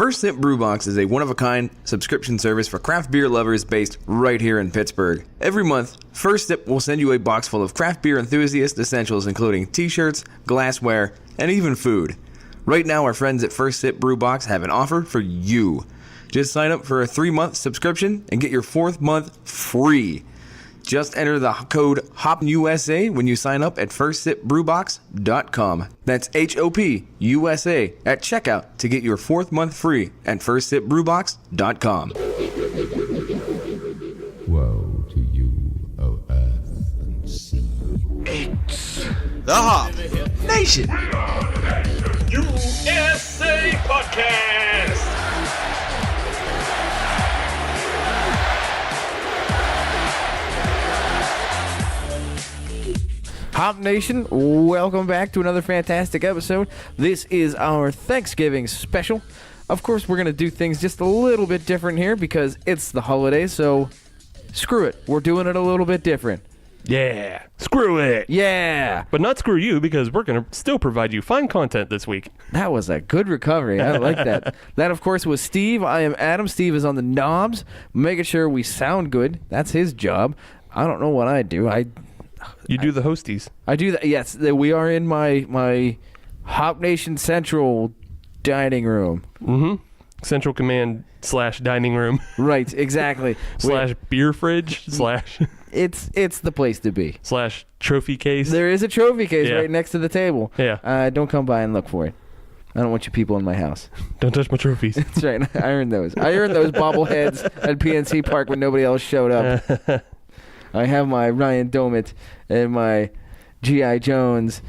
First Sip Brew Box is a one-of-a-kind subscription service for craft beer lovers based right here in Pittsburgh. Every month, First Sip will send you a box full of craft beer enthusiast essentials including t-shirts, glassware, and even food. Right now, our friends at First Sip Brew Box have an offer for you. Just sign up for a 3-month subscription and get your 4th month free. Just enter the code HOPUSA when you sign up at firstsipbrewbox.com. That's HOPUSA at checkout to get your 4th month free at firstsipbrewbox.com. Woe to you, O earth and sea. It's the Hop Nation! USA Podcast! Hop Nation, welcome back to another fantastic episode. This is our Thanksgiving special. Of course, we're going to do things just a little bit different here because it's the holidays, so screw it. We're doing it a little bit different. Yeah, screw it. Yeah. But not screw you, because we're going to still provide you fine content this week. That was a good recovery. I like that. That, of course, was Steve. I am Adam. Steve is on the knobs, making sure we sound good. That's his job. I don't know what I do. You do the hosties. I do that. Yes, we are in my Hop Nation Central dining room. Mm-hmm. Central Command / dining room. Right, exactly. / beer fridge / It's the place to be. / trophy case. There is a trophy case Yeah. right next to the table. Yeah. Don't come by and look for it. I don't want you people in my house. Don't touch my trophies. That's right. I earned those. I earned those bobbleheads at PNC Park when nobody else showed up. I have my Ryan Domit and my G.I. Jones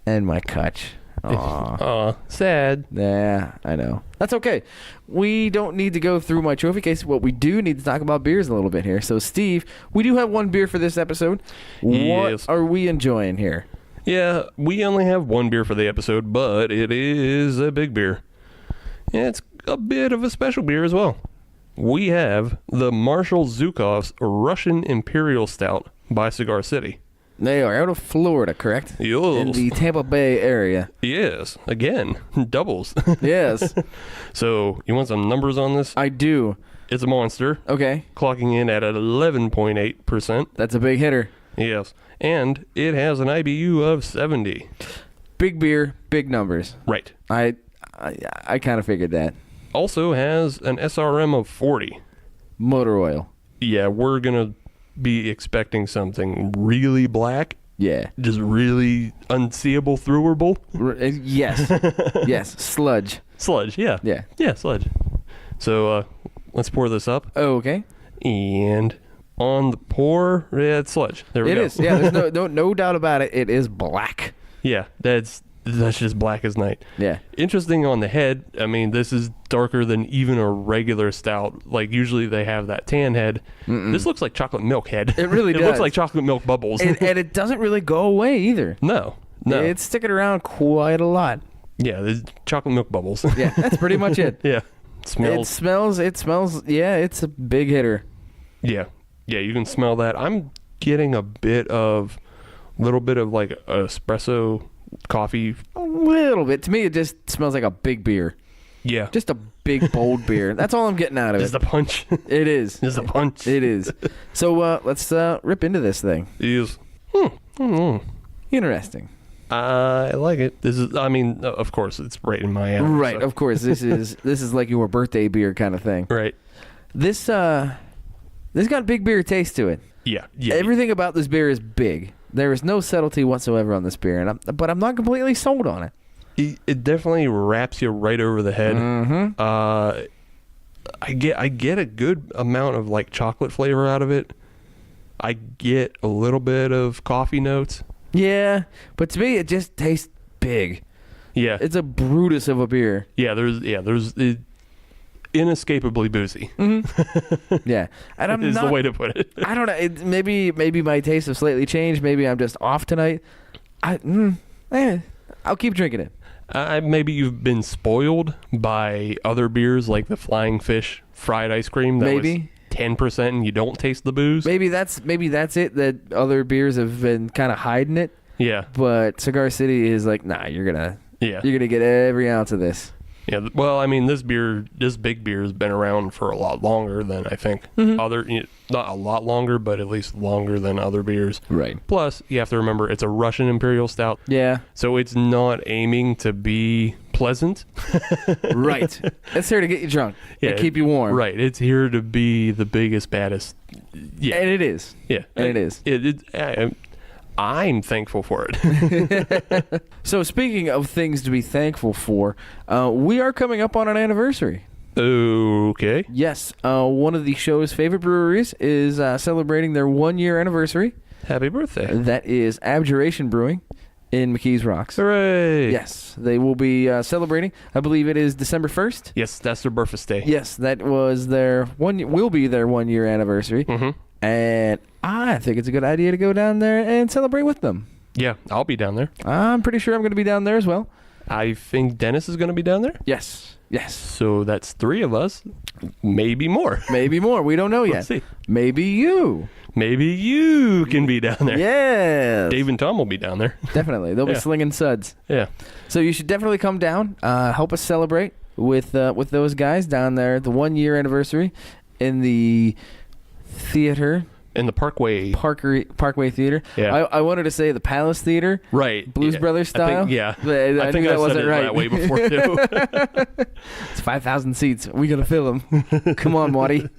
and my Kutch. Aw, sad. Yeah, I know. That's okay. We don't need to go through my trophy case. What we do need to talk about beers a little bit here. So, Steve, we do have one beer for this episode. Yes. What are we enjoying here? Yeah, we only have one beer for the episode, but it is a big beer. Yeah, it's a bit of a special beer as well. We have the Marshal Zhukov's Russian Imperial Stout by Cigar City. They are out of Florida, correct? Yes. In the Tampa Bay area. Yes. Again, doubles. Yes. So, you want some numbers on this? I do. It's a monster. Okay. Clocking in at 11.8%. That's a big hitter. Yes. And it has an IBU of 70. Big beer, big numbers. Right. I kind of figured that. Also has an SRM of 40. Motor oil. Yeah, we're going to be expecting something really black. Yeah. Just really unseeable, throwerable. Yes. Yes. Sludge. Sludge, yeah. Yeah. Yeah, sludge. So, let's pour this up. Oh, okay. And on the pour, yeah, it's sludge. There we go. It is. Yeah, there's no doubt about it. It is black. Yeah, that's just black as night. Yeah. Interesting on the head. I mean, this is darker than even a regular stout. Like, usually they have that tan head. Mm-mm. This looks like chocolate milk head. It really does. It looks like chocolate milk bubbles. And it doesn't really go away either. No. It's sticking around quite a lot. Yeah, there's chocolate milk bubbles. Yeah, that's pretty much it. Yeah. It smells, yeah, it's a big hitter. Yeah. Yeah, you can smell that. I'm getting a little bit of like espresso coffee. A little bit. To me, it just smells like a big beer. Yeah. Just a big, bold beer. That's all I'm getting out of it. It's the punch. It is. It's the punch. It is. So let's rip into this thing. It is. Interesting. I like it. This is, I mean, of course, it's right in my alley. Right, so. of course. This is like your birthday beer kind of thing. Right. This got a big beer taste to it. Yeah. Everything about this beer is big. There is no subtlety whatsoever on this beer, but I'm not completely sold on it. It definitely wraps you right over the head. Mm-hmm. I get a good amount of like chocolate flavor out of it. I get a little bit of coffee notes. Yeah, but to me it just tastes big. Yeah, it's a Brutus of a beer. Yeah, there's inescapably boozy. Mm-hmm. Yeah, and I'm is not, the way to put it. I don't know. Maybe my tastes have slightly changed. Maybe I'm just off tonight. I'll keep drinking it. Maybe you've been spoiled by other beers like the Flying Fish fried ice cream. That was 10% and you don't taste the booze. Maybe that's it. That other beers have been kind of hiding it. Yeah. But Cigar City is like, nah, you're gonna get every ounce of this. Yeah, well, I mean, this big beer has been around for a lot longer than I think other, not a lot longer, but at least longer than other beers. Right. Plus, you have to remember it's a Russian Imperial Stout. Yeah. So it's not aiming to be pleasant. Right. It's here to get you drunk and keep you warm. Right. It's here to be the biggest, baddest. Yeah. And it is. Yeah. And it is. I'm thankful for it. So speaking of things to be thankful for, we are coming up on an anniversary. Okay. Yes. One of the show's favorite breweries is celebrating their 1-year anniversary. Happy birthday. That is Abjuration Brewing in McKees Rocks. Hooray. Yes. They will be celebrating. I believe it is December 1st. Yes, that's their birthday. Yes, that was will be their 1-year anniversary. Mm-hmm. And I think it's a good idea to go down there and celebrate with them. Yeah, I'll be down there. I'm pretty sure I'm going to be down there as well. I think Dennis is going to be down there. Yes. Yes. So that's 3 of us. Maybe more. Maybe more. We don't know yet. Let's see. Maybe you. Maybe you can be down there. Yes. Dave and Tom will be down there. Definitely. They'll be slinging suds. Yeah. So you should definitely come down. Help us celebrate with those guys down there at the 1-year anniversary in the theater. In the Parkway Theater. Yeah. I wanted to say the Palace Theater. Right. Blues Brothers style. But I think that I wasn't said it right. that way before too. It's 5,000 seats. We gotta fill them. Come on, Waddy.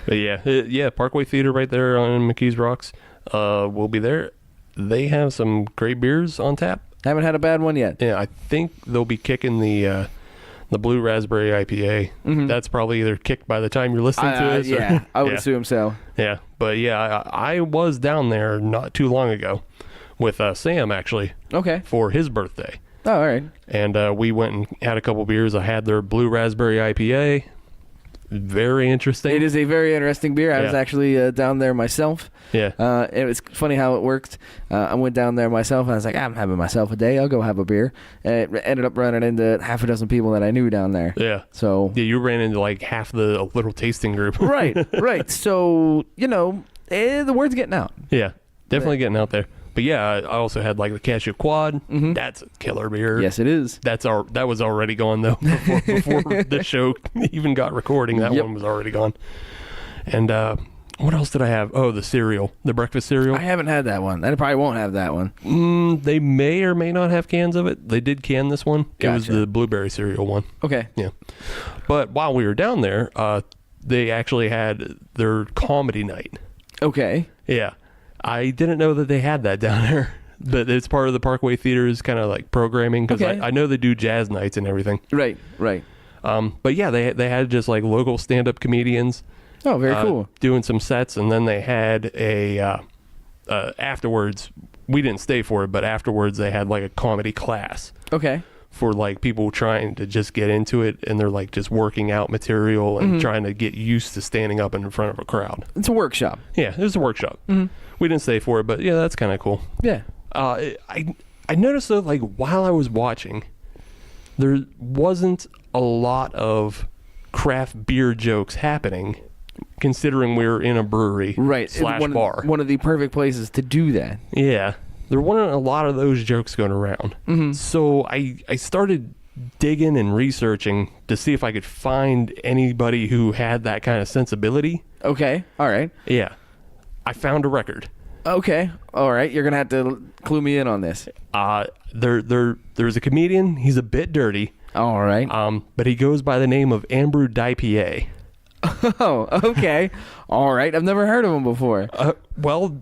But yeah, Parkway Theater right there on McKees Rocks. We'll be there. They have some great beers on tap. Haven't had a bad one yet. Yeah, I think they'll be kicking the Blue Raspberry IPA. Mm-hmm. That's probably either kicked by the time you're listening to this. Yeah, I would assume so. Yeah, but yeah, I was down there not too long ago with Sam actually. Okay. For his birthday. Oh, all right. And we went and had a couple beers. I had their Blue Raspberry IPA. Very interesting. It is a very interesting beer. I was actually down there myself. Yeah. It was funny how it worked. I went down there myself, and I was like, I'm having myself a day. I'll go have a beer. And it ended up running into half a dozen people that I knew down there. Yeah. So yeah, you ran into like half the little tasting group. right. So, the word's getting out. Yeah, definitely getting out there. But yeah, I also had like the Cashew Quad. Mm-hmm. That's a killer beer. Yes, it is. That was already gone though before the show even got recording. That one was already gone. And what else did I have? Oh, the cereal, the breakfast cereal. I haven't had that one. I probably won't have that one. They may or may not have cans of it. They did can this one. Gotcha. It was the blueberry cereal one. Okay. Yeah. But while we were down there, they actually had their comedy night. Okay. Yeah. I didn't know that they had that down there, but it's part of the Parkway Theater's kind of like programming because I know they do jazz nights and everything. Right. But yeah, they had just like local stand-up comedians. Oh, very cool. Doing some sets, and then they had a afterwards. We didn't stay for it, but afterwards they had like a comedy class. Okay. For like people trying to just get into it, and they're like just working out material and trying to get used to standing up in front of a crowd. It's a workshop. Yeah, it was a workshop. Mm-hmm. We didn't stay for it, but yeah, that's kind of cool. Yeah. I noticed though, like while I was watching, there wasn't a lot of craft beer jokes happening, considering we were in a brewery / bar. One of the perfect places to do that. Yeah. There weren't a lot of those jokes going around. Mm-hmm. So I started digging and researching to see if I could find anybody who had that kind of sensibility. Okay. All right. Yeah. I found a record. Okay. All right. You're going to have to clue me in on this. There's a comedian. He's a bit dirty. All right. But he goes by the name of Anbrew Dipa. Oh, okay. All right. I've never heard of him before. Well,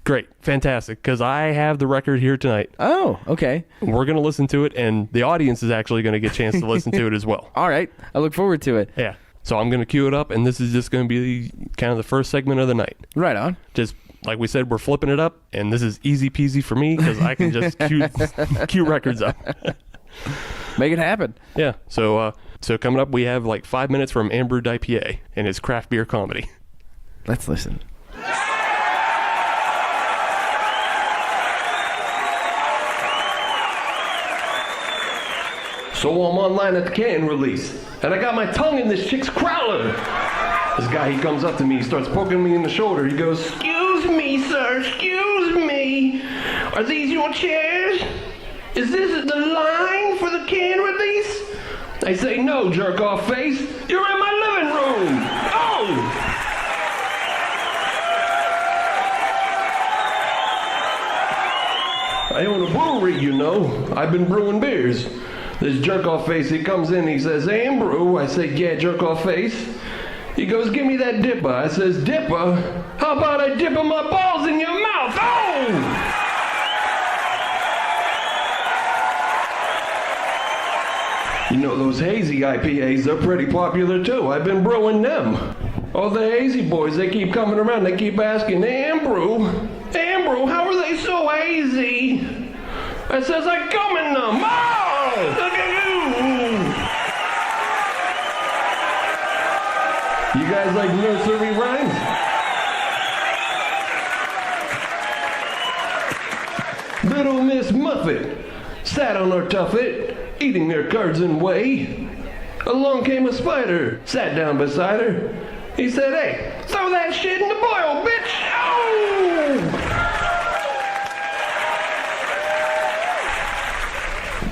great. Fantastic. Because I have the record here tonight. Oh, okay. We're going to listen to it, and the audience is actually going to get a chance to listen to it as well. All right. I look forward to it. Yeah. So I'm going to cue it up, and this is just going to be kind of the first segment of the night. Right on. Just like we said, we're flipping it up, and this is easy peasy for me because I can just cue records up. Make it happen. Yeah. So coming up, we have like 5 minutes from Anbrew Dipa and his craft beer comedy. Let's listen. So I'm online at the can release, and I got my tongue in this chick's crowler. This guy, he comes up to me, he starts poking me in the shoulder. He goes, "Excuse me, sir, excuse me. Are these your chairs? Is this the line for the can release? I say, no, jerk-off face. You're in my living room. Oh! I own a brewery, you know. I've been brewing beers. This jerk-off face, he comes in, he says, Anbrew. I say, yeah, jerk-off face. He goes, give me that Dipa. I says, Dipa? How about I dip my balls in your mouth? Oh! You know, those hazy IPAs, they're pretty popular too. I've been brewing them. All the hazy boys, they keep coming around, they keep asking, Anbrew, how are they so hazy? I says, I come in them. Oh! Look at you! You guys like nursery rhymes? Little Miss Muffet sat on her tuffet, eating her curds and whey. Along came a spider, sat down beside her. He said, hey, throw that shit in the boil, bitch! Oh!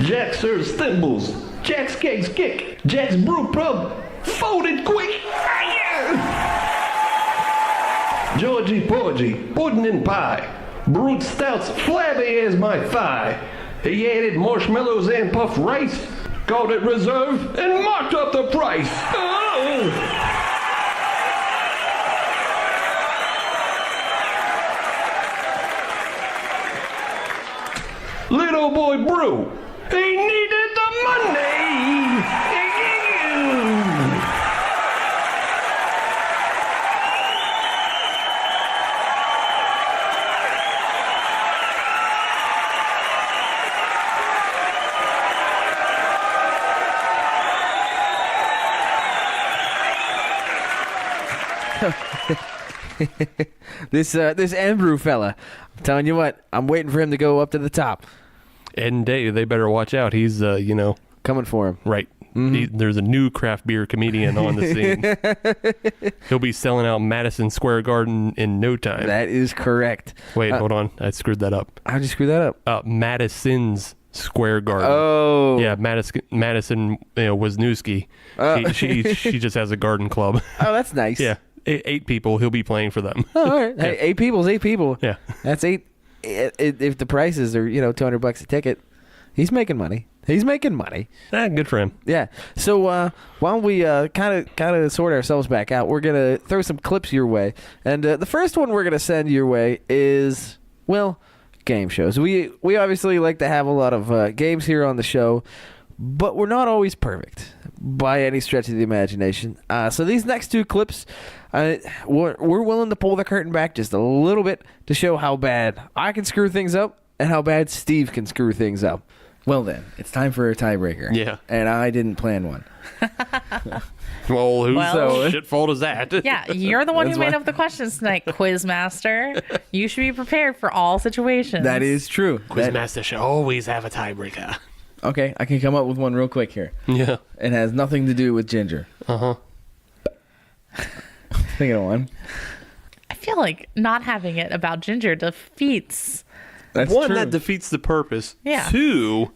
Jack serves thimbles, Jack's cakes kick, Jack's brew pub folded quick. Georgie Porgy, pudding and pie, brewed stouts flabby as my thigh. He added marshmallows and puffed rice, called it reserve, and marked up the price. Oh! Little boy Brew, he needed the money. This Anbrew fella, I'm telling you what, I'm waiting for him to go up to the top. Ed and Dave, they better watch out. He's, Coming for him. right. There's a new craft beer comedian on the scene. He'll be selling out Madison Square Garden in no time. That is correct. Wait, hold on. I screwed that up. How'd you screw that up? Madison's Square Garden. Oh. Yeah, Madison Wisniewski. She just has a garden club. Oh, that's nice. Yeah. 8 people. He'll be playing for them. Oh, all right. Hey, 8 people's 8 people. Yeah. That's 8. If the prices are, $200 a ticket, he's making money. He's making money. Good for him. Yeah. So while we kind of sort ourselves back out, we're gonna throw some clips your way, and the first one we're gonna send your way is game shows. We obviously like to have a lot of games here on the show, but we're not always perfect by any stretch of the imagination. So these next 2 clips, we're willing to pull the curtain back just a little bit to show how bad I can screw things up and how bad Steve can screw things up. Well then, it's time for a tiebreaker. Yeah. And I didn't plan one. Well, whose shit fault is that? Yeah, you're the one who made up the questions tonight, Quizmaster. You should be prepared for all situations. That is true. Quizmaster should always have a tiebreaker. Okay, I can come up with one real quick here. Yeah. It has nothing to do with ginger. Uh-huh. Think of one. I feel like not having it about ginger defeats. That's One, true. that defeats the purpose. Yeah. 2,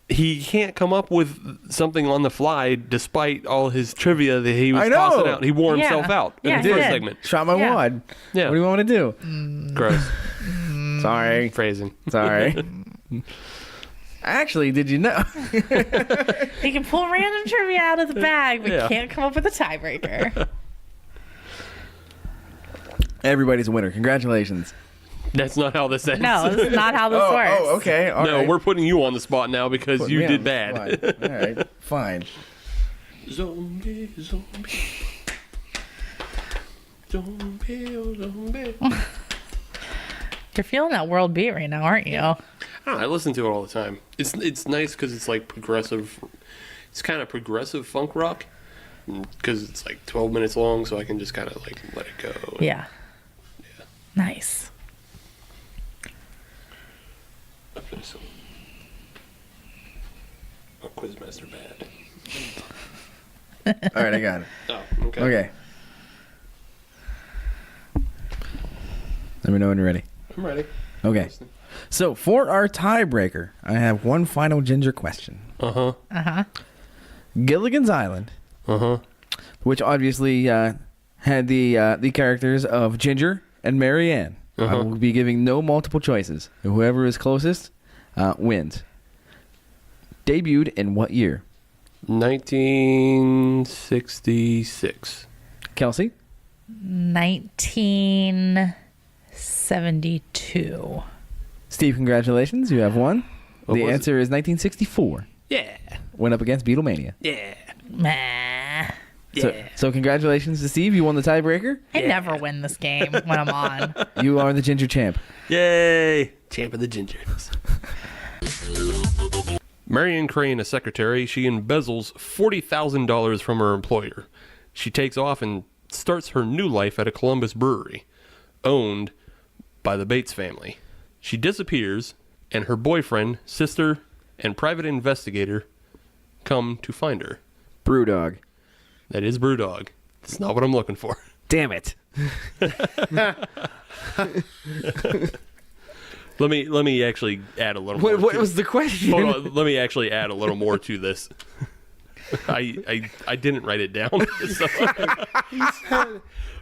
he can't come up with something on the fly despite all his trivia that he was I know. tossing out. He wore Yeah. himself out Yeah, in the he first did. segment. Shot my Yeah. wad. Yeah. What do you want me to do? Gross. Sorry. Phrasing. Sorry. Actually, did you know? He can pull random trivia out of the bag, but Yeah. can't come up with a tiebreaker. Everybody's a winner. Congratulations. That's not how this ends. No, this is not how this works. Oh, okay. All No, right. we're putting you on the spot now because Put you me on did the bad. spot. All right. Fine. Zombie, zombie. Zombie, oh, zombie. You're feeling that world beat right now, aren't you? I don't know, I listen to it all the time. It's nice because it's like progressive. It's kind of progressive funk rock because it's like 12 minutes long, so I can just kind of like let it go. Yeah. Nice. Okay, so Quizmaster bad. All right, I got it. Oh, okay. Okay. Let me know when you're ready. I'm ready. Okay. So for our tiebreaker, I have one final ginger question. Uh huh. Gilligan's Island, which obviously had the characters of Ginger and Marianne. I will be giving no multiple choices. Whoever is closest wins. Debuted in what year? 1966. Kelsey? 1972. Steve, congratulations. You have won. What The was answer is 1964. Yeah. Went up against Beatlemania. Yeah. Meh. So congratulations to Steve. You won the tiebreaker. I never win this game when I'm on. You are the Ginger champ. Yay! Champ of the Gingers. Marion Crane, a secretary, she embezzles $40,000 from her employer. She takes off and starts her new life at a Columbus brewery, owned by the Bates family. She disappears, and her boyfriend, sister, and private investigator come to find her. Brewdog. That is Brewdog. That's not what I'm looking for. Damn it. Let me actually add a little What more. was the question? Hold on, let me actually add a little more to this. I didn't write it down. So.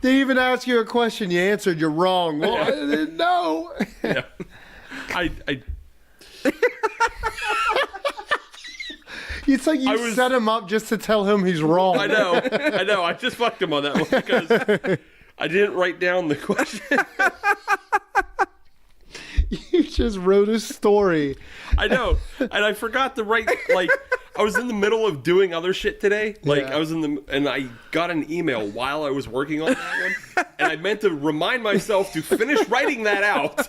They even asked you a question, you answered, you're wrong. Well, I didn't know. Yeah. I It's like you set him up just to tell him he's wrong. I know. I just fucked him on that one because I didn't write down the question. You just wrote a story. I know, and I forgot to write. Like, I was in the middle of doing other shit today. Like, Yeah. and I got an email while I was working on that one, and I meant to remind myself to finish writing that out.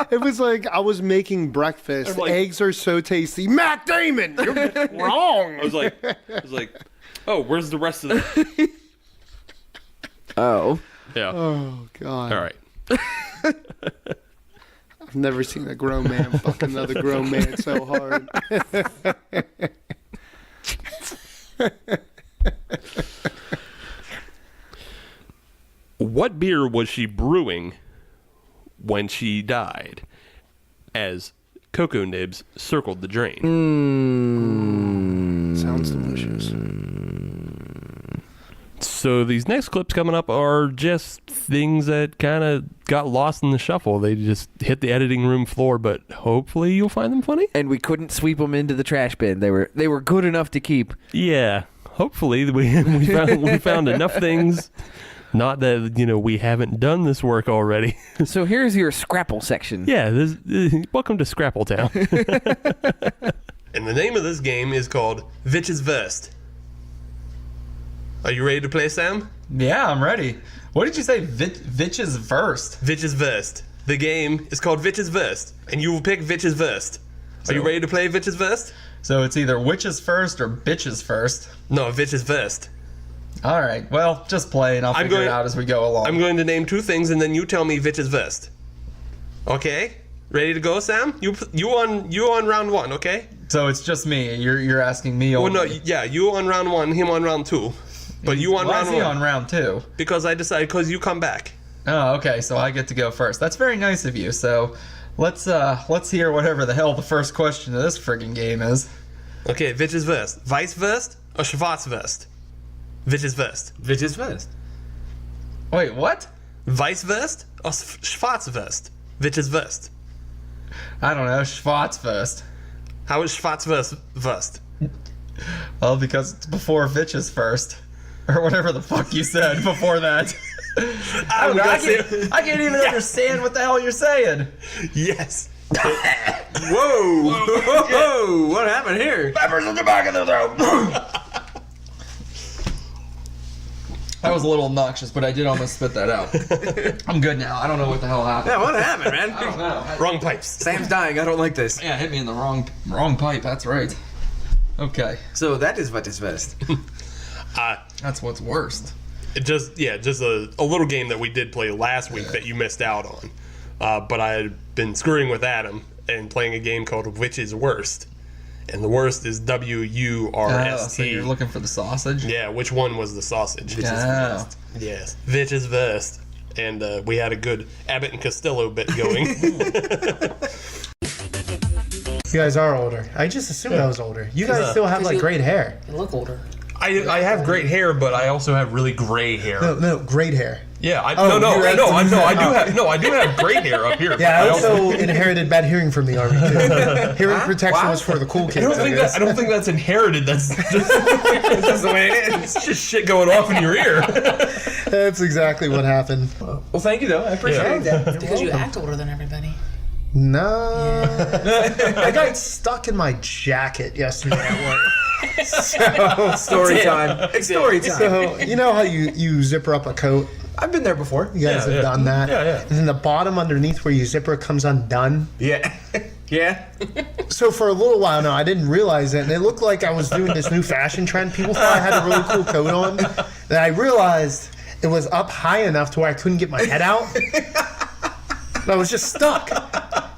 It was like I was making breakfast. I'm like- Eggs are so tasty. Matt Damon, you're wrong. I was like, oh, where's the rest of the? Oh. Yeah. Oh, God. All right. I've never seen a grown man fuck another grown man so hard. What beer was she brewing when she died as cocoa nibs circled the drain? Sounds delicious. So these next clips coming up are just things that kind of got lost in the shuffle. They just hit the editing room floor, but hopefully you'll find them funny. And we couldn't sweep them into the trash bin. They were good enough to keep. Yeah, hopefully we found enough things. Not that, we haven't done this work already. So here's your Scrapple section. Yeah, welcome to Scrapple Town. And the name of this game is called Vitch's Vest. Are you ready to play, Sam? Yeah, I'm ready. What did you say? Vitch's Verst? Vitch's Vest. The game is called Vitch's Vest, and you will pick Vitch's Vest. Are you ready to play Vitch's Vest? So it's either Witch's First or Bitch's First. No, Vitch's Vest. All right. Well, just play, and I'll figure it out as we go along. I'm going to name two things, and then you tell me Vitch's Vest. Okay? Ready to go, Sam? You on round one, okay? So it's just me. You're asking me Well, only. no, yeah, you on round one, him on round two. But you on Why round is he one. on round two? Because I decided, because you come back. Oh, okay. So I get to go first. That's very nice of you. So let's hear whatever the hell the first question of this friggin' game is. Okay, Vitch's Vest. Weiss Vest or Schwarz Vest? Vitch's Vest. Vitch's Vest. Wait, what? Weiss Vest or Schwarz Vest? Vitch's Vest. I don't know. Schwarz first. How is Schwarz Vest? Well, because it's before Vitch's first. Or whatever the fuck you said before that. I don't know. I can't even understand what the hell you're saying. Yes. Whoa! Whoa! What happened here? Peppers in the back of the throat. That was a little obnoxious, but I did almost spit that out. I'm good now. I don't know what the hell happened. Yeah, what happened, man? I don't know. Wrong pipes. Sam's dying. I don't like this. Yeah, hit me in the wrong pipe. That's right. Okay, So that is Vitch's Vest. that's what's worst. Just a little game that we did play last week that you missed out on. But I had been screwing with Adam and playing a game called Which is Worst. And the worst is WURST. So you're looking for the sausage? Yeah, which one was the sausage? Yeah. Yes, Vitch's Vest. And we had a good Abbott and Costello bit going. You guys are older. I just assumed I was older. You guys still have like great hair. You look older. I have great hair, but I also have really gray hair. No, great hair. Yeah, I do have great hair up here. Yeah, I also inherited bad hearing from the army too. Hearing protection was for the cool kids. I don't think that's inherited. That's the way it is. It's just shit going off in your ear. That's exactly what happened. Well, thank you though. I appreciate that. Because you act older than everybody. No. I got stuck in my jacket yesterday at work. So, Story time. It's story time. so you know how you zipper up a coat? I've been there before. You guys have done that. Yeah, yeah. And then the bottom underneath where you zipper comes undone. Yeah. Yeah. So for a little while now, I didn't realize it, and it looked like I was doing this new fashion trend. People thought I had a really cool coat on. Then I realized it was up high enough to where I couldn't get my head out. And I was just stuck.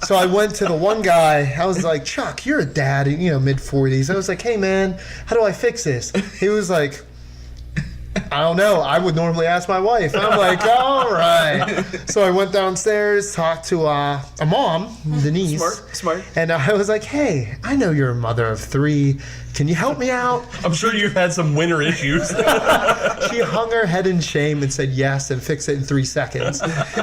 So I went to the one guy. I was like, Chuck, you're a dad, mid-40s. I was like, hey, man, how do I fix this? He was like, I don't know. I would normally ask my wife. And I'm like, all right. So I went downstairs, talked to a mom, Denise. Smart. And I was like, hey, I know you're a mother of 3. Can you help me out? I'm sure you've had some winter issues. She hung her head in shame and said yes and fixed it in 3 seconds.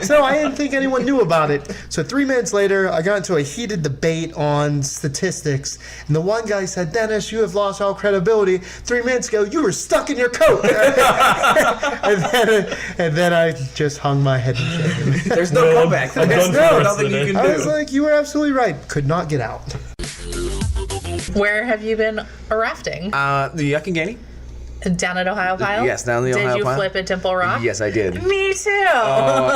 So I didn't think anyone knew about it. So 3 minutes later, I got into a heated debate on statistics. And the one guy said, Dennis, you have lost all credibility. 3 minutes ago, you were stuck in your coat. and then I just hung my head in shame. There's no comeback. There's nothing you can do. I was like, you were absolutely right. Could not get out. Where have you been rafting? The Yuckingani? Down at Ohio Pile? Yes, down the Ohio Did you Pile. flip at Dimple Rock? Yes, I did. Me too.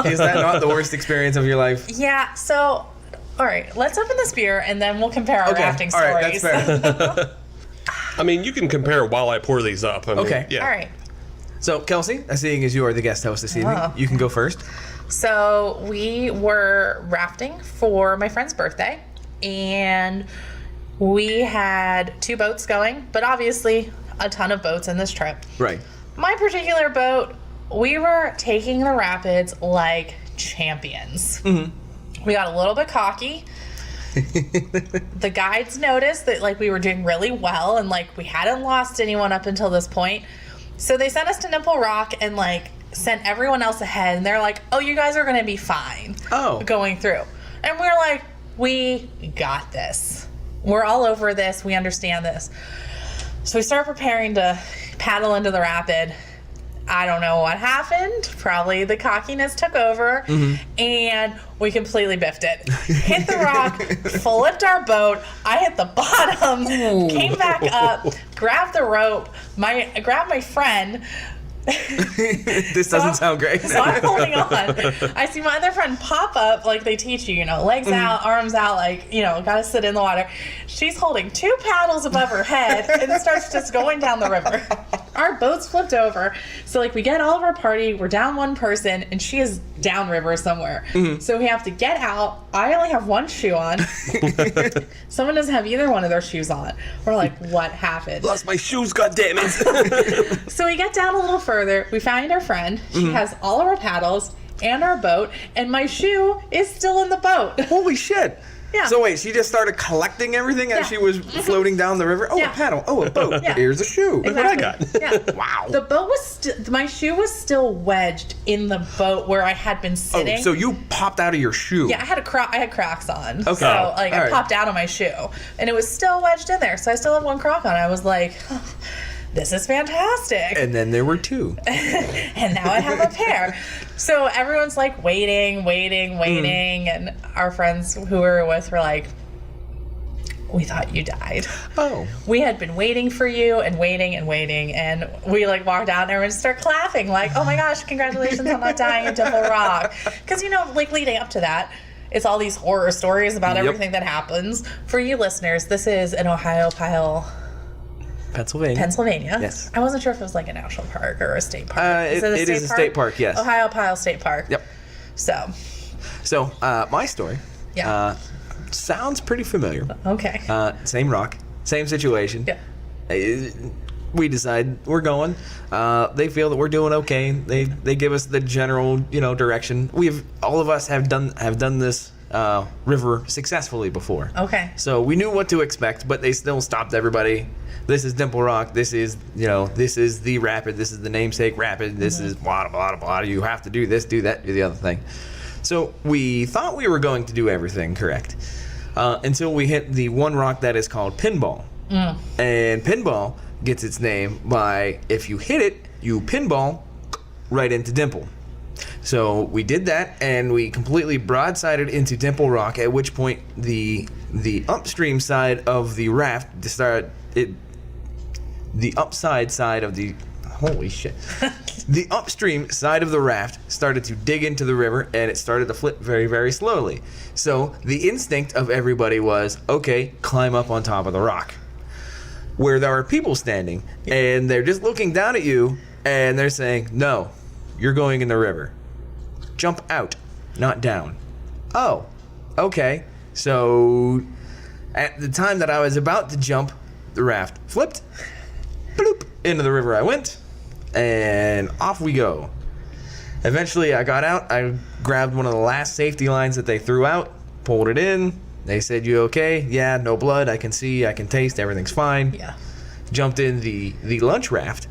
Is that not the worst experience of your life? Yeah, so, all right, let's open this beer and then we'll compare our rafting all stories. right, that's fair. I mean, you can compare while I pour these up. I mean, Okay. Yeah. All right. So, Kelsey, seeing as you are the guest host this evening, you can go first. So we were rafting for my friend's birthday, and we had 2 boats going, but obviously a ton of boats in this trip. Right. My particular boat, we were taking the rapids like champions. Mm-hmm. We got a little bit cocky. The guides noticed that like we were doing really well and like we hadn't lost anyone up until this point. So they sent us to Dimple Rock and like sent everyone else ahead, and they're like, oh, you guys are going to be fine going through. And we're like, we got this. We're all over this. We understand this. So we start preparing to paddle into the rapid. I don't know what happened. Probably the cockiness took over, and we completely biffed it. Hit the rock, flipped our boat. I hit the bottom, came back up, grabbed the rope. Grabbed my friend. This doesn't sound great. So I'm holding on. I see my other friend pop up, like they teach you, legs out, arms out, like, gotta sit in the water. She's holding 2 paddles above her head and it starts just going down the river. Our boat's flipped over. So, like, we get all of our party, we're down 1 person, and she is downriver somewhere. So we have to get out. I only have 1 shoe on. Someone doesn't have either one of their shoes on. We're like, what happened? Lost my shoes, goddammit. So we get down a little further. We find our friend. She has all of our paddles and our boat, and my shoe is still in the boat. Holy shit. Yeah. So wait, she just started collecting everything as she was floating down the river? Oh, a paddle. Oh, a boat. Yeah. Here's a shoe. Exactly. Look what I got. Yeah. Wow. The boat was my shoe was still wedged in the boat where I had been sitting. Oh, so you popped out of your shoe. Yeah, I had Crocs on. Okay. So like All I right. popped out of my shoe, and it was still wedged in there. So I still had 1 Croc on. I was like, this is fantastic. And then there were 2. And now I have a pair. So everyone's like waiting, and our friends who we were with were like, we thought you died. Oh. We had been waiting for you and waiting, and we like walked out and everyone started clapping like, oh my gosh, congratulations on not dying at Dimple Rock. Because, like leading up to that, it's all these horror stories about everything that happens. For you listeners, this is an Ohio Pile, Pennsylvania. Yes. I wasn't sure if it was like a national park or a state park. It is a state park, yes. Ohio Pile State Park. Yep. So, my story sounds pretty familiar. Okay. Same rock, same situation. Yeah. We decide we're going. They feel that we're doing okay. They give us the general, direction. All of us have done this river successfully before. Okay. So we knew what to expect, but they still stopped everybody. This is Dimple Rock. This is, this is the rapid. This is the namesake rapid. This is blah, blah, blah. You have to do this, do that, do the other thing. So we thought we were going to do everything correct until we hit the one rock that is called Pinball. And Pinball gets its name by, if you hit it, you pinball right into Dimple. So we did that, and we completely broadsided into Dimple Rock, at which point the upstream side of the raft the upside side of the holy shit the upstream side of the raft started to dig into the river, and it started to flip very, very slowly. So the instinct of everybody was, okay, climb up on top of the rock, where there are people standing, and they're just looking down at you, and they're saying, no, you're going in the river. Jump out, not down. Oh, okay. So at the time that I was about to jump, the raft flipped, bloop, into the river I went, and off we go. Eventually I got out, I grabbed one of the last safety lines that they threw out, pulled it in. They said, you okay? Yeah, no blood, I can see, I can taste, everything's fine. Yeah. Jumped in the lunch raft,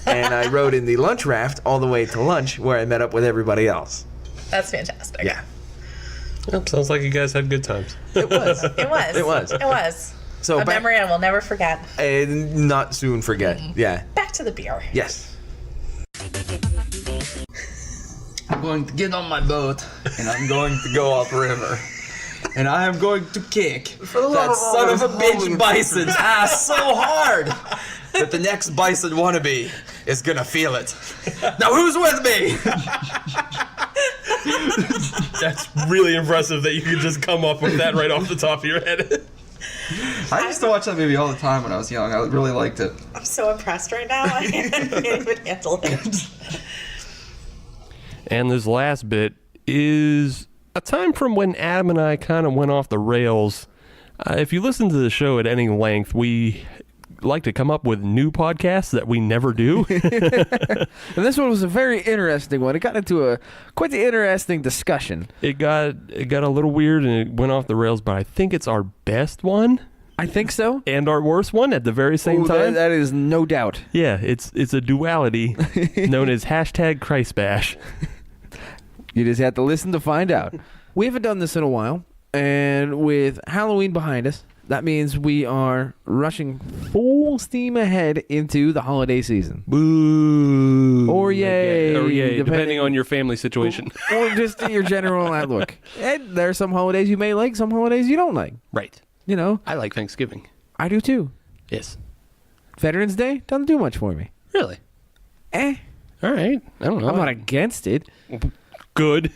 and I rode in the lunch raft all the way to lunch, where I met up with everybody else. That's fantastic. Yeah. Well, sounds like you guys had good times. It was. It was. It was. It was. So A memory I will never forget. And not soon forget. Yeah. Back to the beer. Yes. I'm going to get on my boat, and I'm going to go upriver. And I am going to kick that son of a bitch bison's ass so hard that the next bison wannabe is gonna feel it. Now who's with me? That's really impressive that you could just come up with that right off the top of your head. I used to watch that movie all the time when I was young. I really liked it. I'm so impressed right now. I can't even handle it. And this last bit is a time from when Adam and I kind of went off the rails. If you listen to the show at any length, we like to come up with new podcasts that we never do. And this one was a very interesting one. It got into quite the interesting discussion. It got a little weird and it went off the rails, but I think it's our best one. I think so. And our worst one at the very same time. That is no doubt. Yeah, it's a duality known as #ChristBash. You just have to listen to find out. We haven't done this in a while, and with Halloween behind us, that means we are rushing full steam ahead into the holiday season. Boo. Or yay. Or yay, depending on your family situation. Or just your general outlook. And there are some holidays you may like, some holidays you don't like. Right. You know, I like Thanksgiving. I do too. Yes. Veterans Day doesn't do much for me. Really? All right. I don't know. I'm not against it. Good.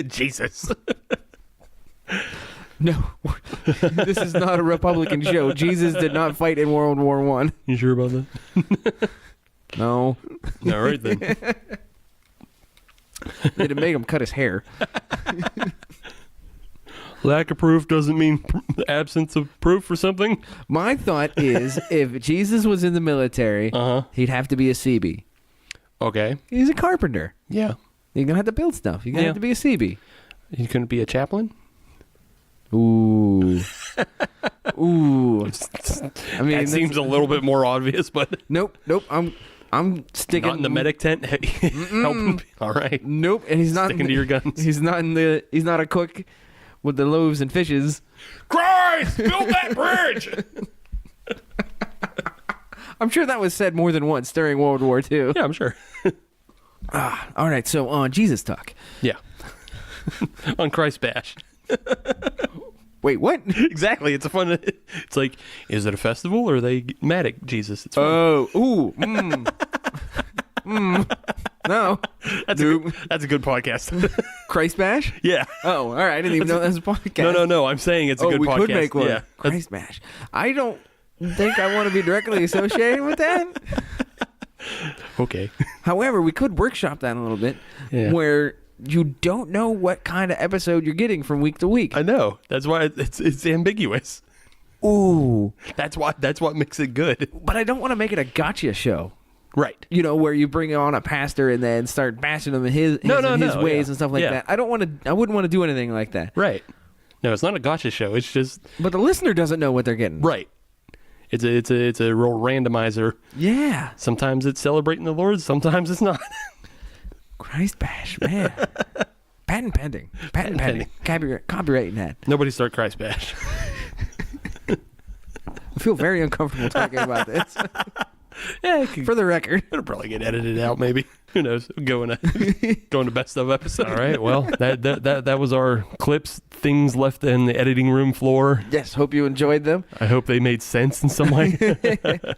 Jesus. No, this is not a Republican show. Jesus did not fight in World War I. You sure about that? No. All right, then. They didn't make him cut his hair. Lack of proof doesn't mean absence of proof for something. My thought is, if Jesus was in the military, he'd have to be a CB. Okay. He's a carpenter. Yeah. You're going to have to build stuff. You're going to have to be a CB. You couldn't be a chaplain? Ooh. Ooh. I mean, that seems a little bit more obvious, but Nope. I'm sticking not in the medic tent. Help him. All right. Nope. And he's not Sticking to your guns. He's not a cook with the loaves and fishes. Christ, build that bridge. I'm sure that was said more than once during World War II. Yeah, I'm sure. All right. So on Jesus talk. Yeah. On Christ Bash. Wait, what? Exactly. It's a fun. It's like, is it a festival or are they mad at Jesus? It's fun. Oh, ooh, no. That's a good podcast. Christ Bash? Yeah. Oh, all right. I didn't even know that was a podcast. No. I'm saying it's a good we podcast. could make one. Yeah. Christ Bash. I don't think I want to be directly associated with that. Okay. However, we could workshop that a little bit, where you don't know what kind of episode you're getting from week to week. I know. That's why it's ambiguous. Ooh. That's what makes it good. But I don't want to make it a gotcha show. Right. You know, where you bring on a pastor and then start bashing him in his ways and stuff like that. I wouldn't want to do anything like that. Right. No, it's not a gotcha show. It's just. But the listener doesn't know what they're getting. Right. It's a real randomizer. Yeah. Sometimes it's celebrating the Lord. Sometimes it's not. Christ bash, man. Patent pending. Copyrighting that. Nobody start Christ bash. I feel very uncomfortable talking about this. Yeah, For the record. it'll probably get edited out. Maybe. Who knows? Going to best of episode. All right. Well, that was our clips. Things left in the editing room floor. Yes. Hope you enjoyed them. I hope they made sense in some way.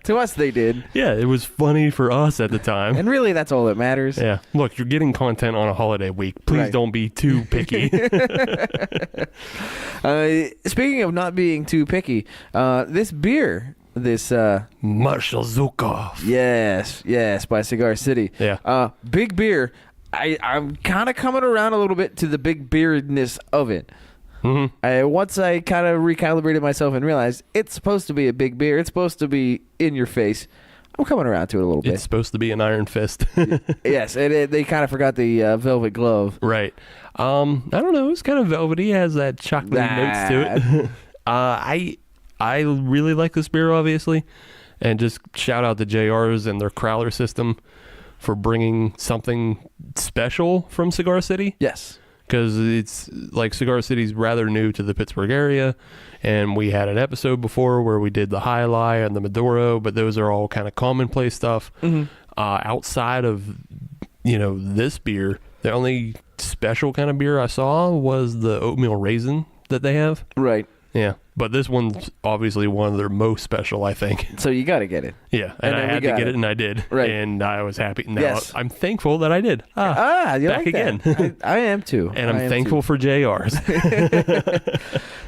To us, they did. Yeah, it was funny for us at the time. And really, that's all that matters. Yeah. Look, you're getting content on a holiday week. Please Right. don't be too picky. Speaking of not being too picky, this beer, Marshal Zhukov. yes, by Cigar City. Yeah. Big beer. I'm kind of coming around a little bit to the big beardness of it. Mm-hmm. Once I kind of recalibrated myself and realized it's supposed to be a big beer, it's supposed to be in your face. I'm coming around to it a little bit. It's supposed to be an iron fist. Yes, and they kind of forgot the velvet glove. Right. I don't know. It's kind of velvety. It has that chocolate notes to it. I really like this beer, obviously. And just shout out to JR's and their Crowler system for bringing something special from Cigar City. Yes. Because it's like Cigar City's rather new to the Pittsburgh area. And we had an episode before where we did the High Lie and the Maduro, but those are all kind of commonplace stuff. Mm-hmm. Outside of, this beer, the only special kind of beer I saw was the oatmeal raisin that they have. Right. Yeah. But this one's obviously one of their most special, I think. So you got to get it. Yeah. And I had to get it, and I did. Right. And I was happy. Now Yes. I'm thankful that I did. You back like again. That. I am too. And I'm I am thankful for JR's.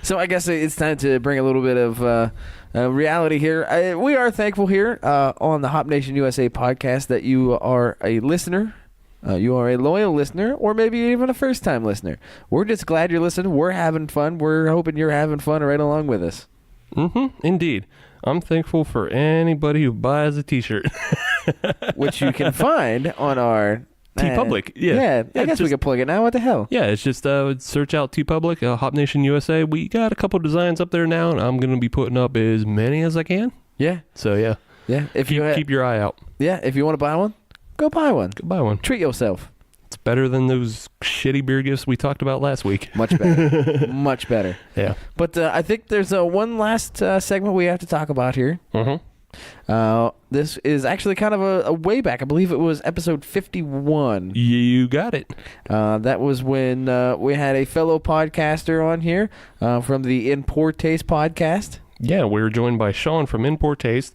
So I guess it's time to bring a little bit of reality here. We are thankful here on the Hop Nation USA podcast that you are a listener. You are a loyal listener, or maybe even a first-time listener. We're just glad you're listening. We're having fun. We're hoping you're having fun right along with us. Mm-hmm. Indeed. I'm thankful for anybody who buys a T-shirt. Which you can find on our... TeePublic. Yeah. I guess we can plug it now. What the hell? Yeah, it's just search out TeePublic, Hop Nation USA. We got a couple designs up there now, and I'm going to be putting up as many as I can. Yeah. So, yeah. Yeah. If keep your eye out. Yeah. If you want to buy one, go buy one. Go buy one. Treat yourself. It's better than those shitty beer gifts we talked about last week. Much better. Much better. Yeah. But I think there's one last segment we have to talk about here. Mm-hmm. This is actually kind of a way back. I believe it was episode 51. You got it. That was when we had a fellow podcaster on here from the In Poor Taste podcast. Yeah, we were joined by Sean from In Poor Taste.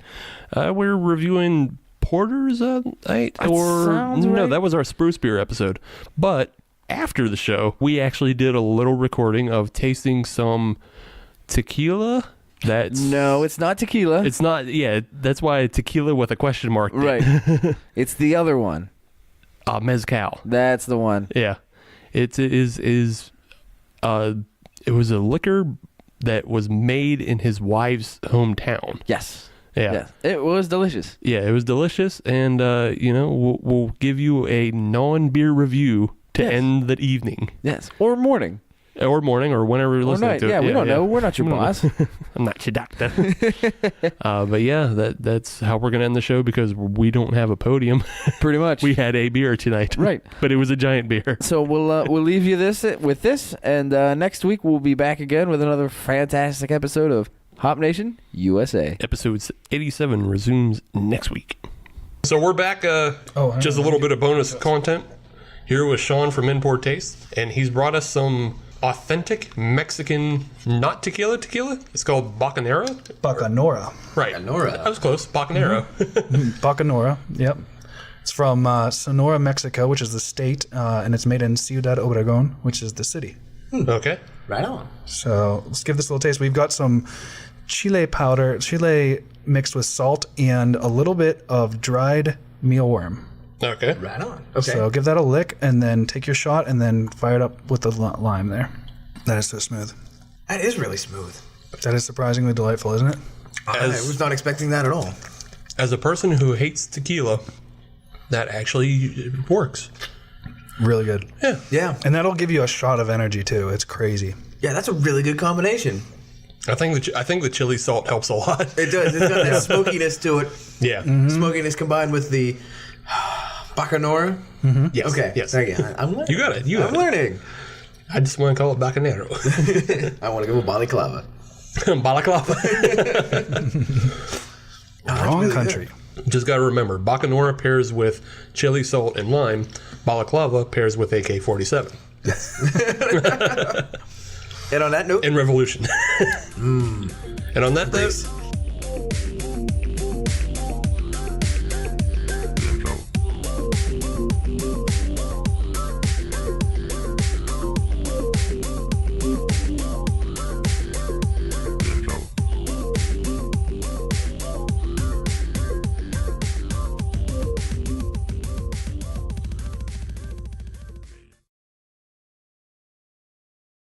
We're reviewing porters, right? That was our spruce beer episode. But after the show, we actually did a little recording of tasting some tequila. No, it's not tequila. It's not. Yeah, that's why tequila with a question mark. Right. It's the other one. Mezcal. That's the one. Yeah, it was a liquor that was made in his wife's hometown. Yes. Yeah. Yes. It was delicious. Yeah, it was delicious, and we'll give you a non-beer review to end the evening. Yes, or morning. Or morning, or whenever you're listening night. to it. Yeah, we don't know. We're not your boss. I'm not your doctor. But yeah, that's how we're going to end the show because we don't have a podium. Pretty much. We had a beer tonight. Right. But it was a giant beer. So we'll leave you with this, and next week we'll be back again with another fantastic episode of Hop Nation USA. Episode 87 resumes next week. So we're back. Just a little bit of bonus content. Here with Sean from Import Taste, and he's brought us some authentic Mexican, not tequila. It's called Bacanera. Bacanora. Right. Bacanora. I was close. Bacanera. Bacanora. Yep. It's from Sonora, Mexico, which is the state, and it's made in Ciudad Obregón, which is the city. Okay. Right on. So let's give this a little taste. We've got some chile powder, chile mixed with salt, and a little bit of dried mealworm. Okay. Right on. Okay. So give that a lick, and then take your shot, and then fire it up with the lime there. That is so smooth. That is really smooth. That is surprisingly delightful, isn't it? I was not expecting that at all. As a person who hates tequila, that actually works. Really good. Yeah. And that'll give you a shot of energy too. It's crazy. Yeah, that's a really good combination. I think the chili salt helps a lot. It does. It's got that smokiness to it. Yeah. Smokiness combined with the Bacanora. Yes. Okay. Yes. Thank you. I'm learning. You got it. I'm learning. I just want to call it Bacanero. I want to go with balaclava. Balaclava. Wrong really country. Just got to remember, Bacanora pairs with chili, salt, and lime. Balaclava pairs with AK-47. And on that note, And Revolution. And on that note,